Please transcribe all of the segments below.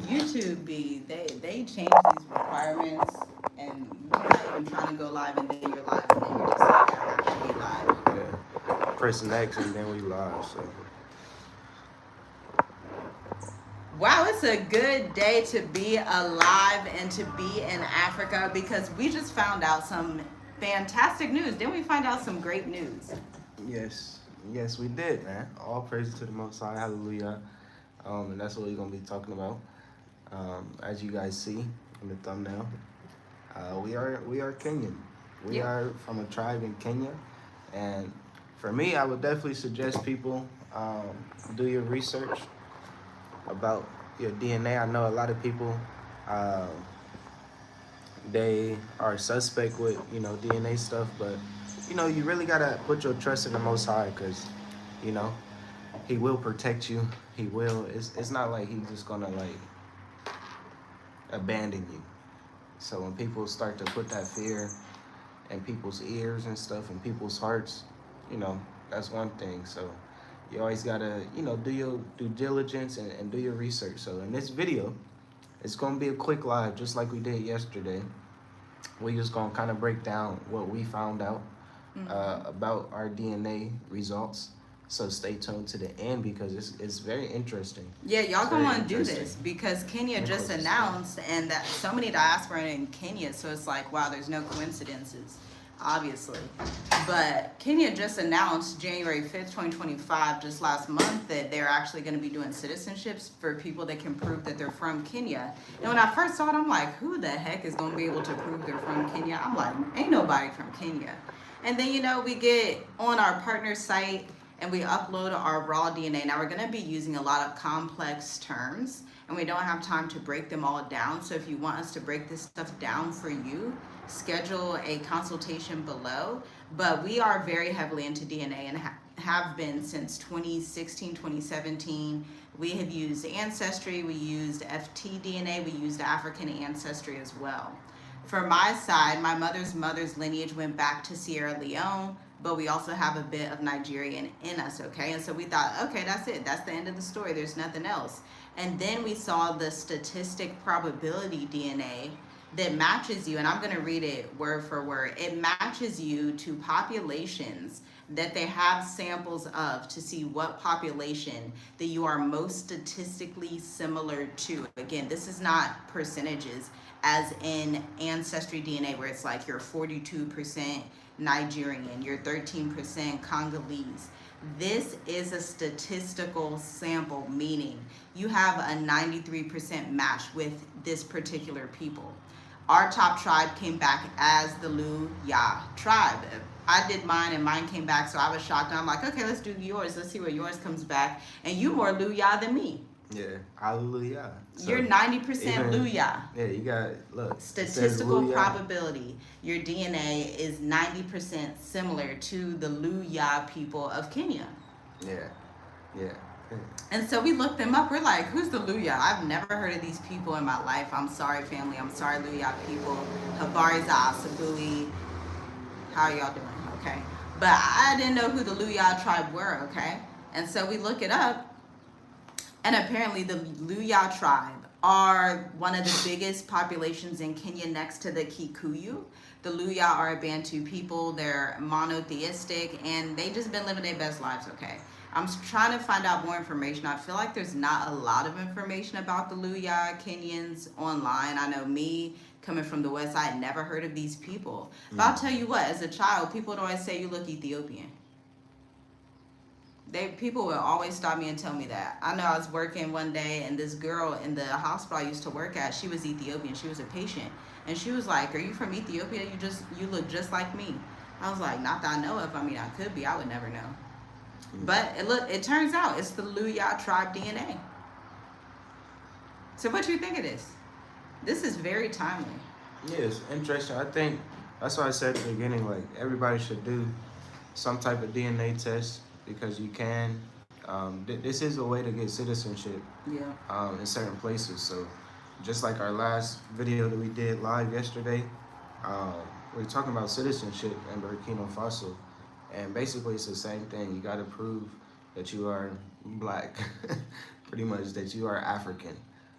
YouTube they change these requirements, and you're not even trying to go live, and then you're live, and then you're just like, I have to be live. Yeah. Press next and then we live. So Wow, it's a good day to be alive and to be in Africa because we just found out some fantastic news. Didn't we find out some great news? yes, yes, we did, man. All praise to the Most High, Hallelujah. And that's what we're gonna be talking about. As you guys see in the thumbnail, we are Kenyan. We Yep. are from a tribe in Kenya, and for me, I would definitely suggest people do your research about your DNA. I know a lot of people uh, they are suspect with DNA stuff, but you really gotta put your trust in the Most High, because you know He will protect you. He will. It's not like He's just gonna like abandon you. So when people start to put that fear in people's ears and stuff, in people's hearts, that's one thing. So you always gotta do your due diligence and do your research. So in this video, it's gonna be a quick live, just like we did yesterday. We just gonna kind of break down what we found out about our DNA results. So stay tuned to the end, because it's very interesting. Yeah, y'all It's gonna very want to do interesting. this because Kenya Let me just close this down. announced, and that so many diaspora in Kenya, so it's like, wow, there's no coincidences, obviously. But Kenya just announced January 5th, 2025, just last month, that they're actually going to be doing citizenships for people that can prove that they're from Kenya. And when I first saw it, I'm like, who the heck is going to be able to prove they're from Kenya? I'm like, ain't nobody from Kenya. And then, we get on our partner site and we upload our raw DNA. Now we're going to be using a lot of complex terms, and we don't have time to break them all down. So if you want us to break this stuff down for you, schedule a consultation below. But we are very heavily into DNA and have been since 2016, 2017. We have used Ancestry, we used FT DNA, we used African Ancestry as well. For my side, my mother's lineage went back to Sierra Leone, but we also have a bit of Nigerian in us, okay? And so we thought, okay, that's it. That's the end of the story. There's nothing else. And then we saw the statistic probability DNA that matches you, and I'm going to read it word for word. It matches you to populations that they have samples of to see what population that you are most statistically similar to. Again, this is not percentages as in Ancestry DNA, where it's like you're 42% Nigerian, you're 13% Congolese. This is a statistical sample, meaning you have a 93% match with this particular people. Our top tribe came back as the Luya tribe. I did mine and mine came back, so I was shocked. I'm like, okay, let's do yours. Let's see where yours comes back. And you more Luya than me. Yeah, hallelujah. So You're 90% Luya. Yeah, you got look. Statistical probability. Your DNA is 90% similar to the Luya people of Kenya. Yeah, yeah. And so we looked them up. We're like, who's the Luya? I've never heard of these people in my life. I'm sorry, family. I'm sorry, Luya people. Habari za Asabui. How are y'all doing? Okay. But I didn't know who the Luya tribe were, okay? And so we look it up. And apparently the Luya tribe are one of the biggest populations in Kenya next to the Kikuyu. The Luya are a Bantu people. They're monotheistic, and they just been living their best lives, okay? I'm trying to find out more information. I feel like there's not a lot of information about the Luya Kenyans online. I know me, coming from the West Side, never heard of these people. But I'll tell you what, as a child, people would always say you look Ethiopian. People will always stop me and tell me that. I know I was working one day, and this girl in the hospital I used to work at, she was Ethiopian. She was a patient, and she was like, "Are you from Ethiopia? You look just like me." I was like, "Not that I know of. I mean, I could be. I would never know." But it turns out it's the Luya tribe DNA. So what do you think of this? This is very timely. Yeah, it's interesting. I think that's why I said at the beginning, like, everybody should do some type of DNA test, because you can. This is a way to get citizenship. Yeah. In certain places. So just like our last video that we did live yesterday, we are talking about citizenship in Burkina Faso, and basically it's the same thing. You got to prove that you are, black, pretty much that you are African.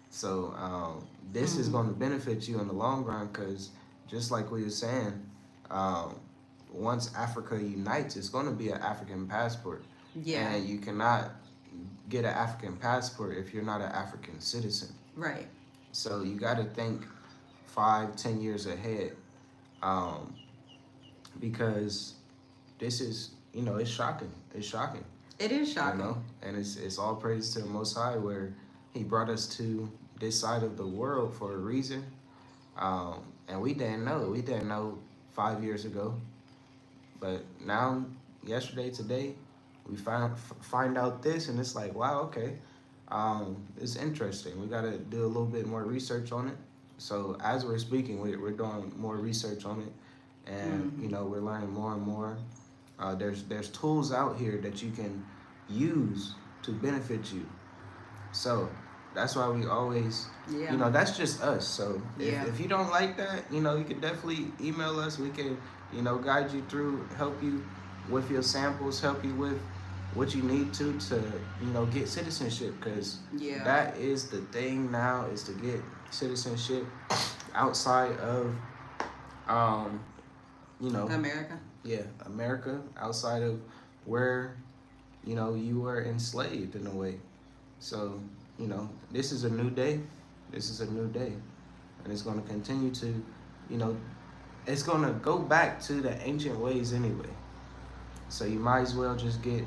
So this is Mm-hmm. going to benefit you in the long run because just like we were saying, um, once Africa unites, it's going to be an African passport, Yeah. and you cannot get an African passport if you're not an African citizen. Right. So you got to think 5, 10 years ahead, um, because this is, it's shocking. It's shocking, It is shocking. and it's all praise to the Most High where He brought us to this side of the world for a reason, and we didn't know. We didn't know 5 years ago, but now, yesterday, today, we find out this, and it's like, wow, okay, it's interesting. We got to do a little bit more research on it. So as we're speaking, we're doing more research on it, and Mm-hmm. we're learning more and more. There's tools out here that you can use to benefit you. So that's why we always, Yeah. that's just us. So Yeah. if you don't like that, you can definitely email us. We can, guide you through, help you with your samples, help you with what you need to get citizenship, because Yeah. that is the thing now, is to get citizenship outside of, um, you know, America. yeah, America, outside of where, you were enslaved in a way. So, this is a new day. This is a new day. And it's going to continue to, you know, it's going to go back to the ancient ways anyway. So you might as well just get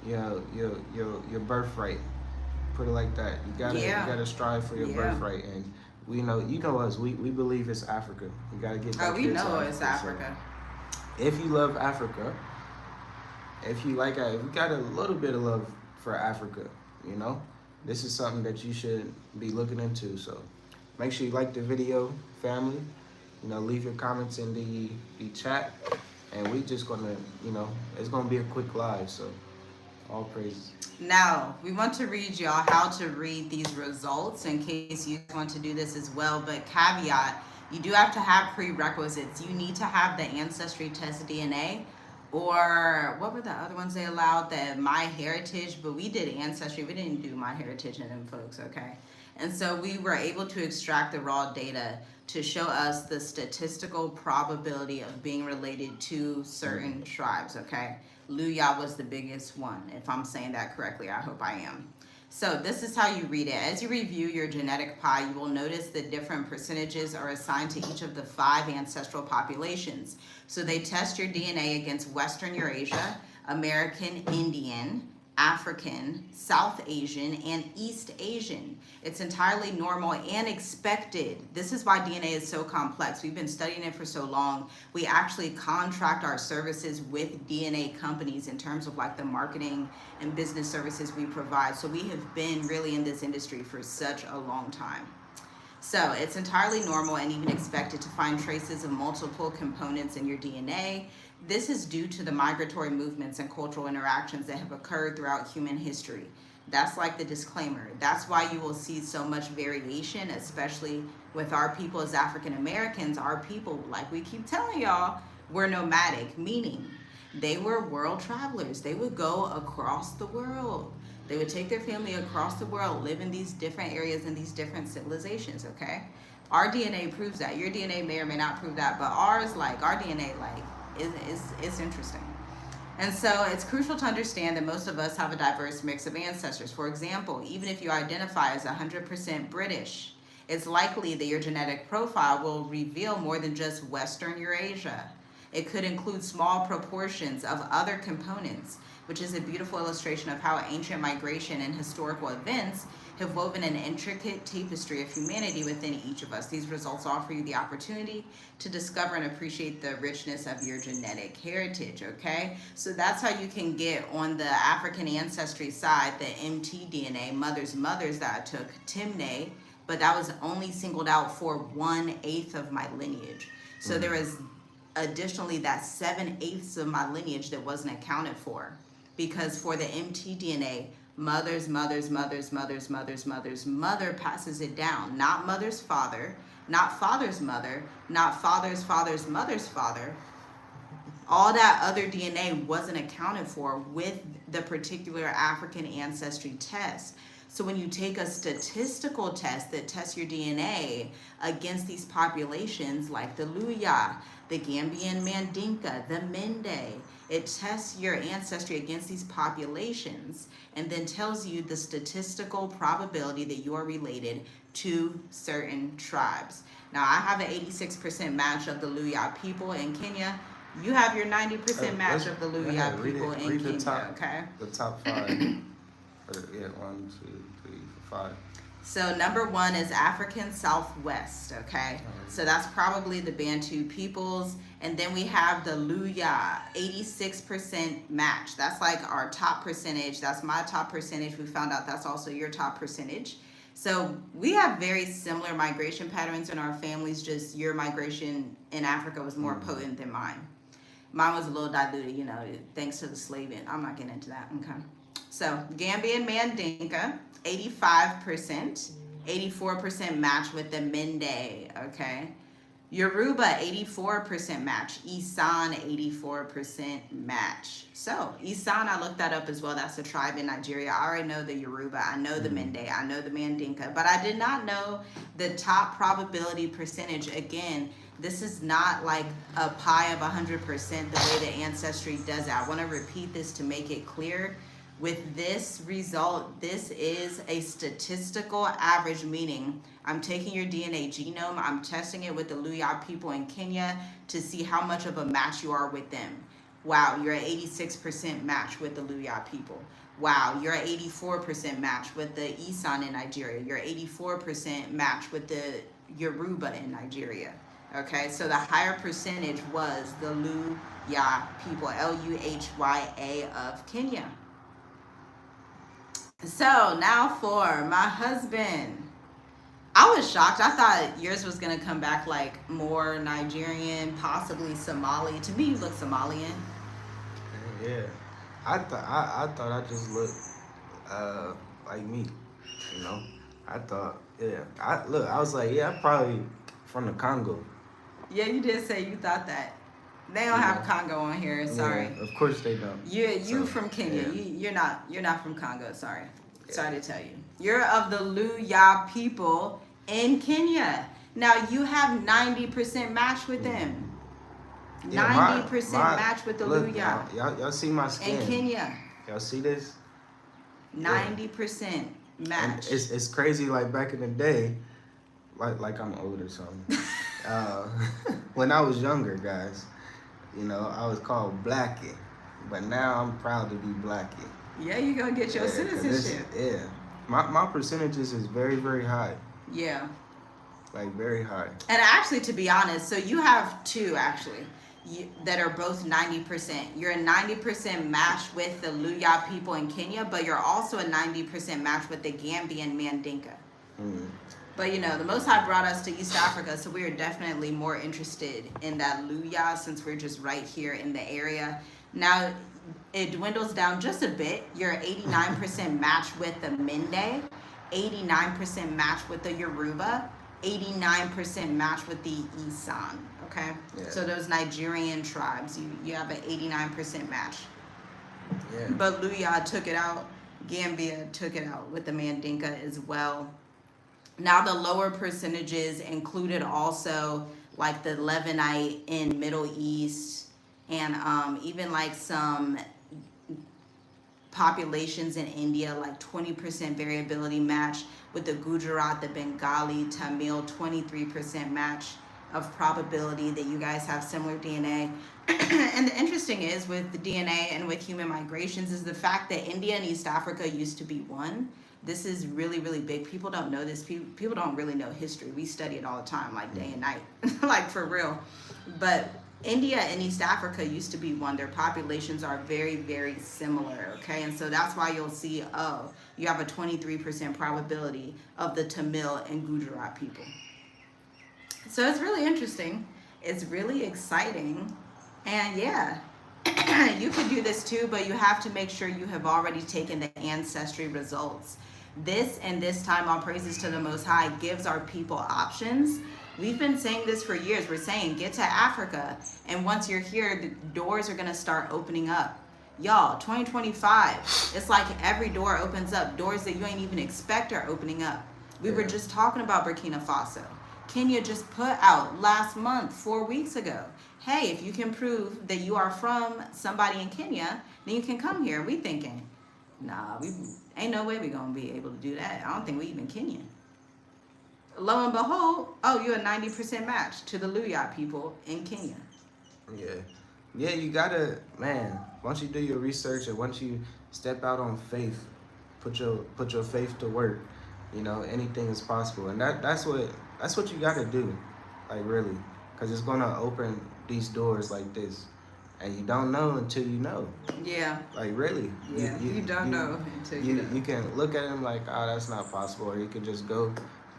your birthright. Put it like that. Yeah. You gotta strive for your Yeah. birthright, and you know us. We believe it's Africa. We gotta get back Oh, we here to know it's So Africa. if you love Africa, if you got a little bit of love for Africa, this is something that you should be looking into. So make sure you like the video, family. Leave your comments in the chat, and we just gonna, it's gonna be a quick live. So all praises. Now, we want to read y'all how to read these results in case you want to do this as well. But caveat, you do have to have prerequisites. You need to have the Ancestry Test DNA, or what were the other ones they allowed? The My Heritage, but we did Ancestry. We didn't do My Heritage and them folks, okay? And so we were able to extract the raw data to show us the statistical probability of being related to certain tribes, okay? Luya was the biggest one. If I'm saying that correctly, I hope I am. So this is how you read it. As you review your genetic pie, you will notice that different percentages are assigned to each of the 5 ancestral populations. So they test your DNA against Western Eurasia, American Indian, African, South Asian, and East Asian. It's entirely normal and expected. This is why DNA is so complex. We've been studying it for so long. We actually contract our services with DNA companies in terms of like the marketing and business services we provide. So we have been really in this industry for such a long time. So it's entirely normal and even expected to find traces of multiple components in your DNA. This is due to the migratory movements and cultural interactions that have occurred throughout human history. That's like the disclaimer. That's why you will see so much variation, especially with our people as African Americans. Our people, like we keep telling y'all, were nomadic, meaning they were world travelers. They would go across the world. They would take their family across the world, live in these different areas and these different civilizations, okay? Our DNA proves that. Your DNA may or may not prove that, but ours, like, our DNA, like, is interesting. And so it's crucial to understand that most of us have a diverse mix of ancestors. For example, even if you identify as 100% British, it's likely that your genetic profile will reveal more than just Western Eurasia. It could include small proportions of other components, which is a beautiful illustration of how ancient migration and historical events have woven an intricate tapestry of humanity within each of us. These results offer you the opportunity to discover and appreciate the richness of your genetic heritage, okay? So that's how you can get on the African ancestry side, the mtDNA, mothers that I took, Timne, but that was only singled out for 1/8 of my lineage. So there is additionally that 7/8 of my lineage that wasn't accounted for, because for the mtDNA, mother passes it down, not mother's father, not father's mother, not father's father's mother's father, All that other DNA wasn't accounted for with the particular African ancestry test. So when you take a statistical test that tests your DNA against these populations like the Luya, the Gambian Mandinka, the Mende, it tests your ancestry against these populations and then tells you the statistical probability that you are related to certain tribes. Now, I have an 86% match of the Luya people in Kenya. You have your 90% match of the Luya people in Kenya, okay? The top 5. Yeah, 1, 2, 3, 4, 5. So number 1 is African Southwest, okay? So that's probably the Bantu peoples. And then we have the Luya, 86% match. That's like our top percentage. That's my top percentage. We found out that's also your top percentage. So we have very similar migration patterns in our families, just your migration in Africa was more potent than mine. Mine was a little diluted, you know, thanks to the slaving. I'm not getting into that, okay? So Gambian Mandinka, 85%, 84% match with the Mende, okay? Yoruba, 84% match. Isan, 84% match. So Isan, I looked that up as well. That's a tribe in Nigeria. I already know the Yoruba. I know the Mende. I know the Mandinka. But I did not know the top probability percentage. Again, this is not like a pie of 100% the way the Ancestry does it. I want to repeat this to make it clear. With this result, this is a statistical average, meaning I'm taking your DNA genome, I'm testing it with the Luya people in Kenya to see how much of a match you are with them. Wow, you're at 86% match with the Luya people. Wow, you're at 84% match with the Isan in Nigeria. You're 84% match with the Yoruba in Nigeria. Okay, so the higher percentage was the Luya people, Luhya of Kenya. So now for my husband. I was shocked. I thought yours was going to come back like more Nigerian, possibly Somali. To me, you look Somalian. Yeah. I thought I just looked like me, you know. I thought, yeah. I was like, yeah, I'm probably from the Congo. Yeah, you did say you thought that. They don't have Congo on here. Sorry. Yeah, of course they don't. You from Kenya. Yeah. You're not from Congo. Sorry. Yeah. Sorry to tell you. You're of the Luya people in Kenya. Now you have 90% match with them. 90% match with the Luya. Y'all see my skin in Kenya. Y'all see this? 90% match. And it's crazy. Like back in the day, like I'm old or something. When I was younger, guys, you know, I was called Blackie, but now I'm proud to be Blackie. Yeah, you're gonna get your citizenship. My percentages is very, very high. Yeah. Like very high. And actually, to be honest, so you have two actually that are both 90%. You're a 90% match with the Luya people in Kenya, but you're also a 90% match with the Gambian Mandinka. Mm-hmm. But you know, the Most High brought us to East Africa, so we are definitely more interested in that Luya since we're just right here in the area. Now, it dwindles down just a bit. You're 89% match with the Mende, 89% match with the Yoruba, 89% match with the Isan, okay? Yeah. So those Nigerian tribes, you have an 89% match. Yeah. But Luya took it out. Gambia took it out with the Mandinka as well. Now the lower percentages included also like the Lebanite in Middle East and even like some populations in India, like 20% variability match with the Gujarat, the Bengali, Tamil, 23% match of probability that you guys have similar DNA. And the interesting is with the DNA and with human migrations is the fact that India and East Africa used to be one. This is really, really big. People don't know this. People don't really know history. We study it all the time, like day and night, like for real. But India and East Africa used to be one. Their populations are very, very similar, okay? And so that's why you'll see, oh, you have a 23% probability of the Tamil and Gujarat people. So it's really interesting. It's really exciting. And yeah, you could do this too, but you have to make sure you have already taken the ancestry results. This and this time, all praises to the Most High, gives our people options We've been saying this for years. We're saying get to Africa, and once you're here, the doors are going to start opening up. Y'all, 2025, it's like every door opens up. Doors that you ain't even expect are opening up. We were just talking about Burkina Faso. Kenya just put out last month, 4 weeks ago, hey, if you can prove that you are from somebody in Kenya, then you can come here. We thinking, nah, we ain't no way we gonna be able to do that. I don't think we even Kenyan. Lo and behold, oh, you're a 90% match to the Luya people in Kenya. Yeah, you gotta, man. Once you do your research and once you step out on faith, put your faith to work. You know, anything is possible, and that's what you gotta do, like really, because it's gonna open these doors like this, and you don't know until you know. Yeah. Like really. Yeah. You don't know until you know. You can look at them like, oh, that's not possible, or you can just go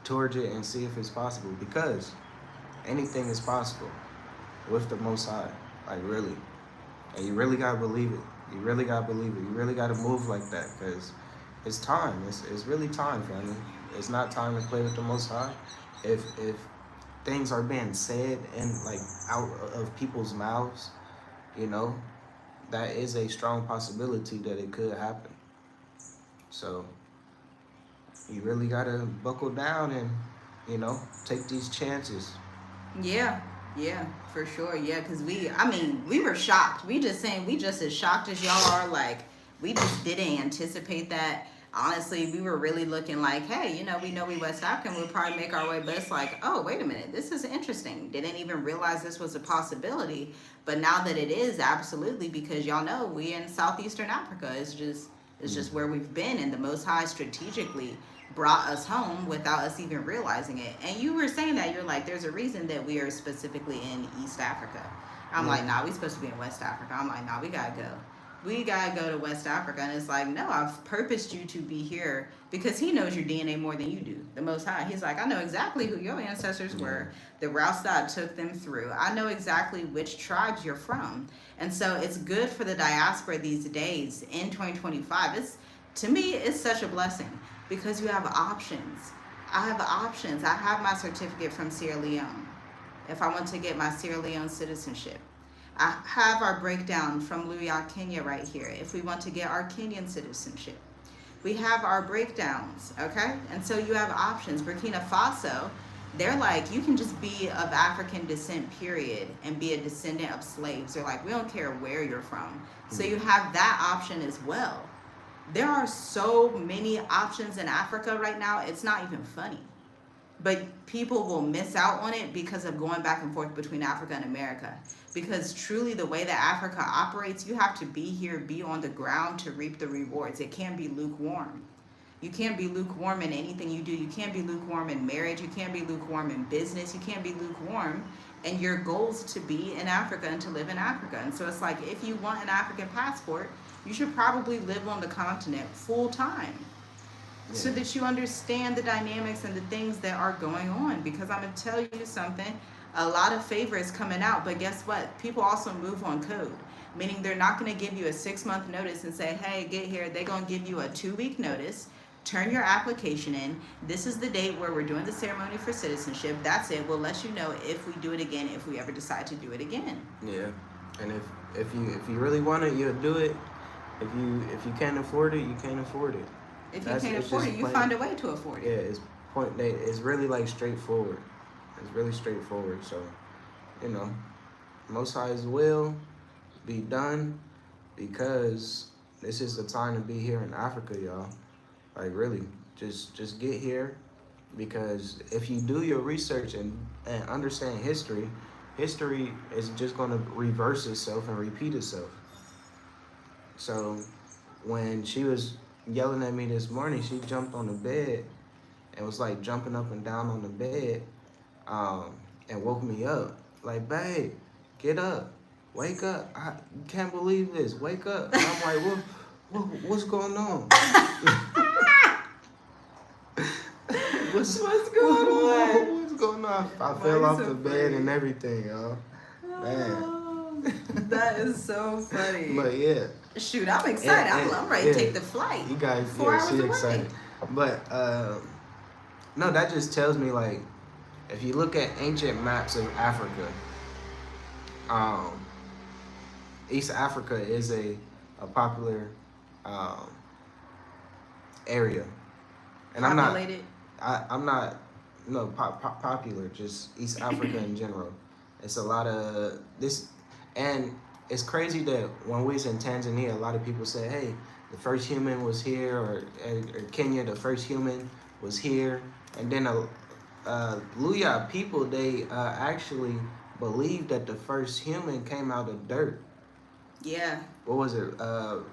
towards it and see if it's possible, because anything is possible with the Most High, like really, and you really gotta believe it. You really gotta believe it. You really gotta move like that, because it's time. It's really time, family. It's not time to play with the Most High. If things are being said and like out of people's mouths, you know, that is a strong possibility that it could happen. So you really gotta buckle down and, you know, take these chances. Yeah, for sure. Yeah, because we were shocked. We just as shocked as y'all are. Like, we just didn't anticipate that. Honestly, we were really looking like, hey, you know we West African, we'll probably make our way. But it's like, oh, wait a minute, this is interesting. Didn't even realize this was a possibility. But now that it is, absolutely, because y'all know we in Southeastern Africa. It's just where we've been, and the Most High strategically brought us home without us even realizing it. And you were saying that, you're like, there's a reason that we are specifically in East Africa. I'm like, nah, we supposed to be in West Africa. I'm like, nah, we gotta go. We gotta go to West Africa. And it's like, no, I've purposed you to be here because he knows your DNA more than you do, the Most High. He's like, I know exactly who your ancestors were, the routes that I took them through. I know exactly which tribes you're from. And so it's good for the diaspora these days in 2025. To me, it's such a blessing because you have options. I have options. I have my certificate from Sierra Leone if I want to get my Sierra Leone citizenship. I have our breakdown from Luya, Kenya right here if we want to get our Kenyan citizenship. We have our breakdowns, okay? And so you have options. Burkina Faso, they're like, you can just be of African descent, period, and be a descendant of slaves. They're like, we don't care where you're from. So you have that option as well. There are so many options in Africa right now, it's not even funny. But people will miss out on it because of going back and forth between Africa and America. Because truly the way that Africa operates, you have to be here, be on the ground to reap the rewards. It can't be lukewarm. You can't be lukewarm in anything you do. You can't be lukewarm in marriage. You can't be lukewarm in business. You can't be lukewarm in your goals to be in Africa and to live in Africa. And so it's like, if you want an African passport, you should probably live on the continent full time. So that you understand the dynamics and the things that are going on. Because I'm going to tell you something, a lot of favor is coming out, but guess what? People also move on code, meaning they're not going to give you a 6-month notice and say, hey, get here. They're going to give you a 2-week notice, turn your application in. This is the date where we're doing the ceremony for citizenship. That's it. We'll let you know if we do it again, if we ever decide to do it again. Yeah, and if you really want it, you'll do it. If you can't afford it, you can't afford it. If you can't afford it, you find a way to afford it. Yeah, it's really like straightforward. It's really straightforward. So, you know, Most High's will be done because this is the time to be here in Africa, y'all. Like really, just get here, because if you do your research and understand history is just going to reverse itself and repeat itself. So when she was yelling at me this morning, she jumped on the bed and was like jumping up and down on the bed, and woke me up. Like, babe, get up, wake up. I can't believe this. Wake up. And I'm like, what's going on? What's going on? What's going on? I fell off the bed and everything, y'all. Man. That is so funny. But yeah. Shoot, I'm excited. I'm ready to take the flight. You guys, 4 hours she away. excited. But no, that just tells me like if you look at ancient maps of Africa, um, East Africa is a popular um, area, and Populated. I'm not no popular, just East Africa in general. It's a lot of this, and it's crazy that when we was in Tanzania, a lot of people say, "Hey, the first human was here," or Kenya, the first human was here, and then Luya people, they actually believe that the first human came out of dirt. Yeah. What was it?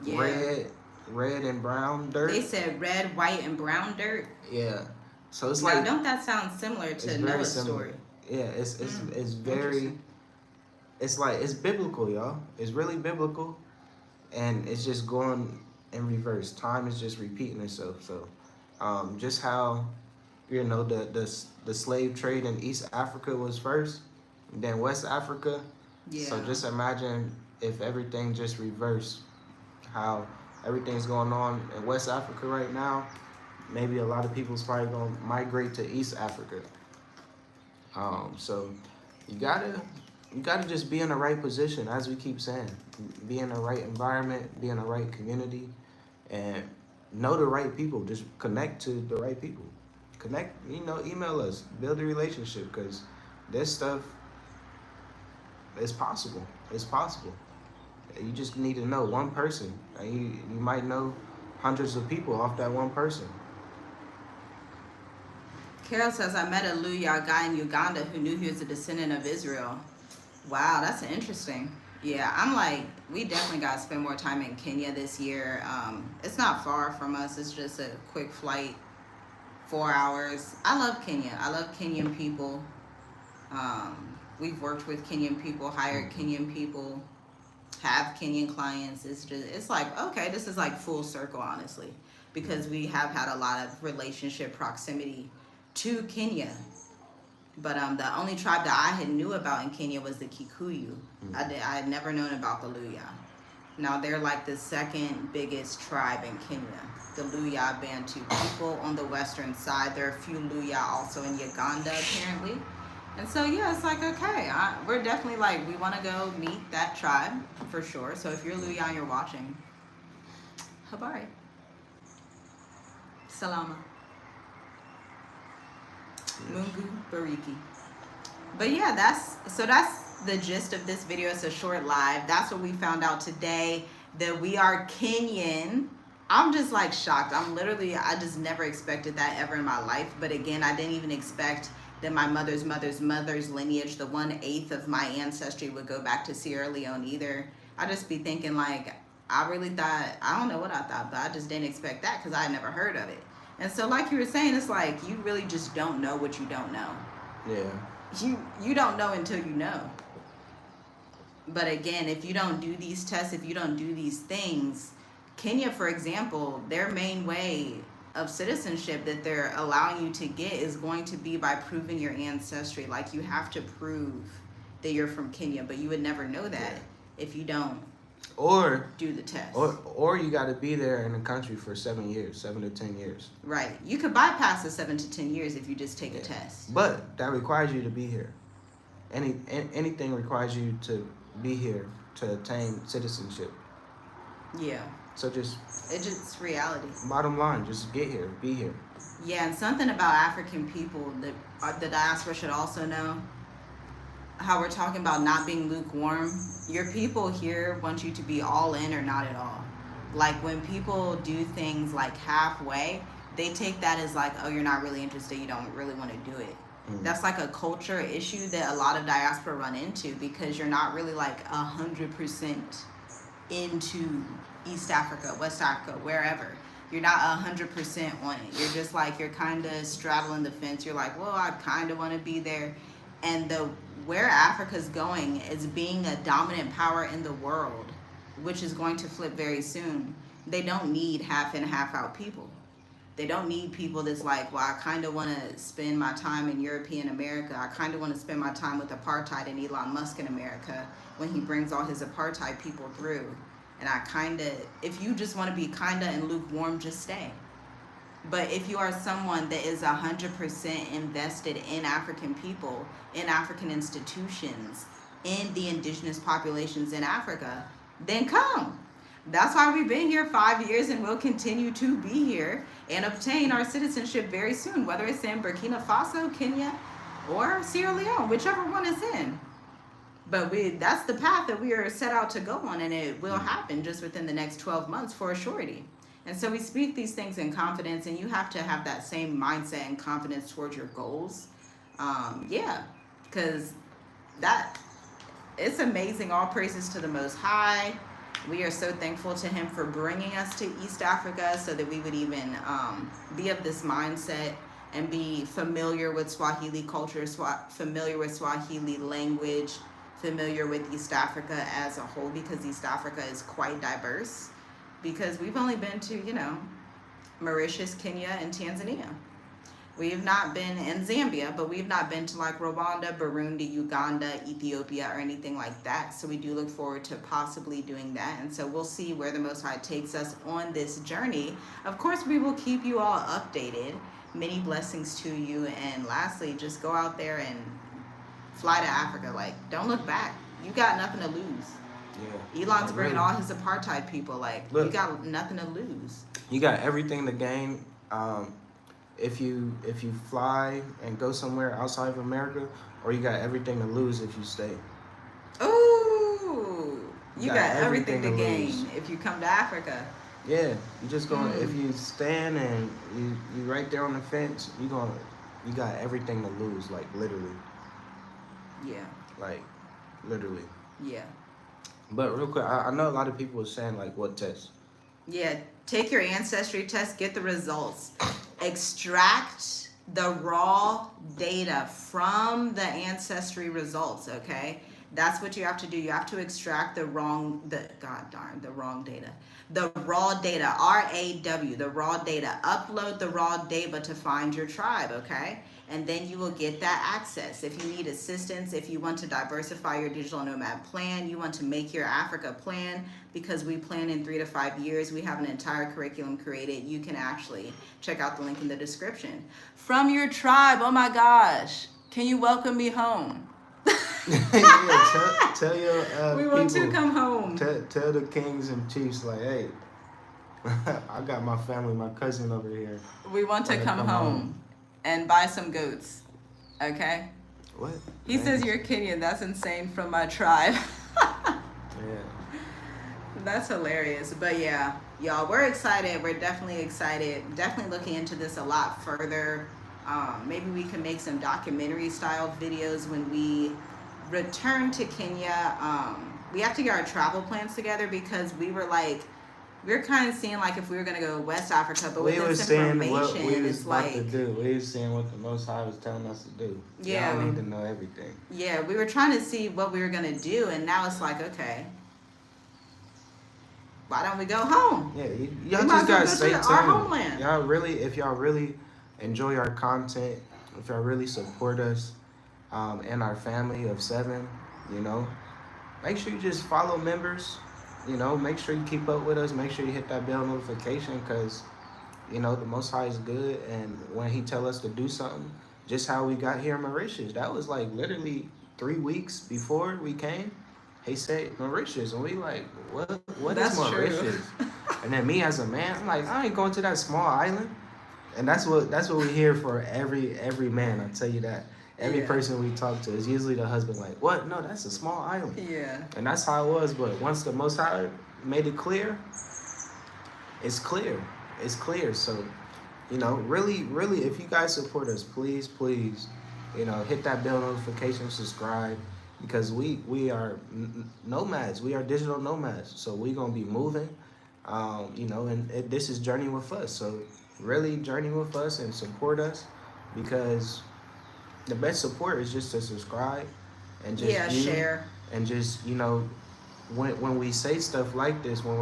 Yeah. Red and brown dirt. They said red, white, and brown dirt. Yeah. So it's Now, like, don't that sound similar to Noah's story? Yeah, it's very, it's like, it's biblical, y'all. It's really biblical, and it's just going in reverse. Time is just repeating itself. So, just how, you know, the slave trade in East Africa was first, and then West Africa. Yeah. So just imagine if everything just reversed, how everything's going on in West Africa right now. Maybe a lot of people's probably gonna migrate to East Africa. So you gotta just be in the right position, as we keep saying. Be in the right environment, be in the right community, and know the right people. Just connect to the right people. Connect, email us, build a relationship, because this stuff is possible. It's possible. You just need to know one person. And you might know hundreds of people off that one person. Carol says, I met a Luya guy in Uganda who knew he was a descendant of Israel. Wow, that's interesting. Yeah, I'm like, we definitely got to spend more time in Kenya this year. It's not far from us. It's just a quick flight, 4 hours. I love Kenya. I love Kenyan people. We've worked with Kenyan people, hired Kenyan people, have Kenyan clients. It's like, okay, this is like full circle, honestly, because we have had a lot of relationship proximity to Kenya. But the only tribe that I had knew about in Kenya was the Kikuyu. I had never known about the Luya. Now they're like the second biggest tribe in Kenya. The Luya Bantu people on the western side. There are a few Luya also in Uganda apparently. And so yeah, it's like, okay, we're definitely like, we want to go meet that tribe for sure. So if you're Luya and you're watching, habari, salama, mungu bariki. But yeah, that's the gist of this video. It's a short live. That's what we found out today, that we are Kenyan. I'm just like shocked. I just never expected that ever in my life. But again, I didn't even expect that my mother's lineage, the 1/8 of my ancestry, would go back to Sierra Leone either. I just be thinking like, I really thought, I don't know what I thought, but I just didn't expect that because I had never heard of it. And so like you were saying, it's like, you really just don't know what you don't know. Yeah. You don't know until you know. But again, if you don't do these tests, if you don't do these things, Kenya, for example, their main way of citizenship that they're allowing you to get is going to be by proving your ancestry. Like, you have to prove that you're from Kenya, but you would never know that if you don't do the test. Or you got to be there in the country for 7 to 10 years. Right. You could bypass the 7 to 10 years if you just take a test. But that requires you to be here. Anything requires you to be here to attain citizenship. Yeah. So it's just reality. Bottom line, just get here, be here. Yeah, and something about African people that the diaspora should also know, how we're talking about not being lukewarm. Your people here want you to be all in or not at all. Like, when people do things like halfway, they take that as like, oh, you're not really interested, you don't really want to do it. That's like a culture issue that a lot of diaspora run into, because you're not really like 100% into East Africa, West Africa, wherever. You're not 100% on it. You're just like, you're kind of straddling the fence. You're like, well, I kind of want to be there. And where Africa's going is being a dominant power in the world, which is going to flip very soon. They don't need half in, half out people. They don't need people that's like, well, I kind of want to spend my time in European America. I kind of want to spend my time with apartheid and Elon Musk in America when he brings all his apartheid people through. And if you just want to be kind of and lukewarm, just stay. But if you are someone that is 100% invested in African people, in African institutions, in the indigenous populations in Africa, then come. That's why we've been here 5 years and we'll continue to be here and obtain our citizenship very soon, whether it's in Burkina Faso, Kenya, or Sierra Leone, whichever one is in. But that's the path that we are set out to go on, and it will happen just within the next 12 months for a surety. And so we speak these things in confidence, and you have to have that same mindset and confidence towards your goals. Because that it's amazing. All praises to the Most High. We are so thankful to Him for bringing us to East Africa so that we would even be of this mindset and be familiar with Swahili culture, familiar with Swahili language, familiar with East Africa as a whole, because East Africa is quite diverse. Because we've only been to, Mauritius, Kenya, and Tanzania. We've not been in Zambia, but we've not been to like Rwanda, Burundi, Uganda, Ethiopia, or anything like that. So we do look forward to possibly doing that. And so we'll see where the Most High takes us on this journey. Of course, we will keep you all updated. Many blessings to you. And lastly, just go out there and fly to Africa. Like, don't look back. You got nothing to lose. Yeah. Elon's bringing all his apartheid people. Like, look, you got nothing to lose. You got everything to gain. If you fly and go somewhere outside of America, or you got everything to lose if you stay. Ooh, you got everything to gain if you come to Africa. Yeah, you just going. If you stand and you right there on the fence, you got everything to lose, like literally. Yeah. Like, literally. Yeah. But real quick, I know a lot of people are saying, like, what test? Yeah, take your ancestry test, get the results. Extract the raw data from the ancestry results, okay? That's what you have to do. You have to extract the wrong data. The raw data, RAW, the raw data. Upload the raw data to find your tribe, okay? And then you will get that access. If you need assistance, if you want to diversify your digital nomad plan, you want to make your Africa plan, because we plan in 3 to 5 years. We have an entire curriculum created. You can actually check out the link in the description. From your tribe, oh my gosh. Can you welcome me home? Yeah, tell your we want people, to come home. Tell the kings and chiefs, like, hey, I got my family, my cousin over here. We want to come home and buy some goats, okay? What? He says you're Kenyan. That's insane, from my tribe. Yeah. That's hilarious. But yeah, y'all, we're excited. We're definitely excited. Definitely looking into this a lot further. Maybe we can make some documentary style videos when we return to Kenya. We have to get our travel plans together, because we're kind of seeing like if we were going to go to West Africa, but with this information, it's like, we were seeing what the Most High was telling us to do. Yeah. Y'all need to know everything. Yeah, we were trying to see what we were going to do, and now it's like, okay, why don't we go home? Yeah, y'all just gotta stay tuned. Our homeland. If y'all really enjoy our content, if y'all really support us, and our family of 7, make sure you just follow members. Make sure you keep up with us. Make sure you hit that bell notification, because, the Most High is good. And when He tell us to do something, just how we got here in Mauritius, that was like literally 3 weeks before we came. He said Mauritius, and we like, what is Mauritius? And then me as a man, I'm like, I ain't going to that small island. And that's what we hear for every man. I tell you that. Every person we talk to is usually the husband, like, what? No, that's a small island. Yeah. And that's how it was. But once the Most High made it clear, it's clear. It's clear. So, really, if you guys support us, please, hit that bell notification, subscribe, because we are nomads. We are digital nomads. So we're going to be moving, and this is Journey with Us. So really journey with us and support us, because the best support is just to subscribe and just share. And just, when we say stuff like this, when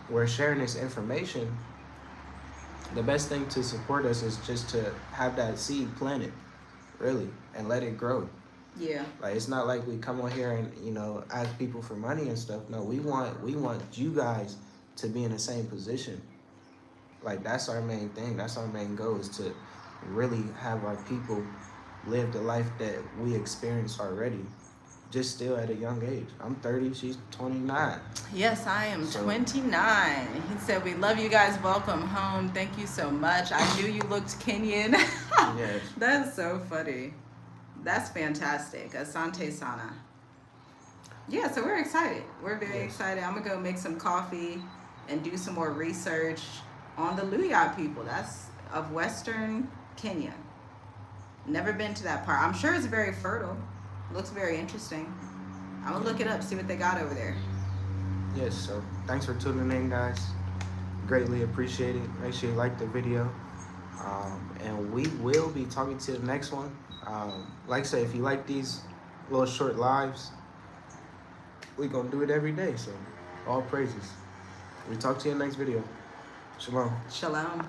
we're sharing this information, the best thing to support us is just to have that seed planted, really, and let it grow. Yeah. Like, it's not like we come on here and, ask people for money and stuff. No, we want you guys to be in the same position. Like, that's our main thing. That's our main goal, is to really have our people live the life that we experienced already, just still at a young age. I'm 30, she's 29. Yes, I am So- 29. He said, we love you guys. Welcome home. Thank you so much. I knew you looked Kenyan. Yes. That's so funny. That's fantastic. Asante Sana. Yeah, so we're excited. We're very Yes. excited. I'm going to go make some coffee and do some more research on the Luya people. That's of Western Kenya. Never been to that part. I'm sure it's very fertile. Looks very interesting. I'm going to look it up, see what they got over there. Yes, so thanks for tuning in, guys. Greatly appreciate it. Make sure you like the video. And we will be talking to the next one. Like I say, if you like these little short lives, we're going to do it every day. So all praises. We talk to you in the next video. Shalom. Shalom.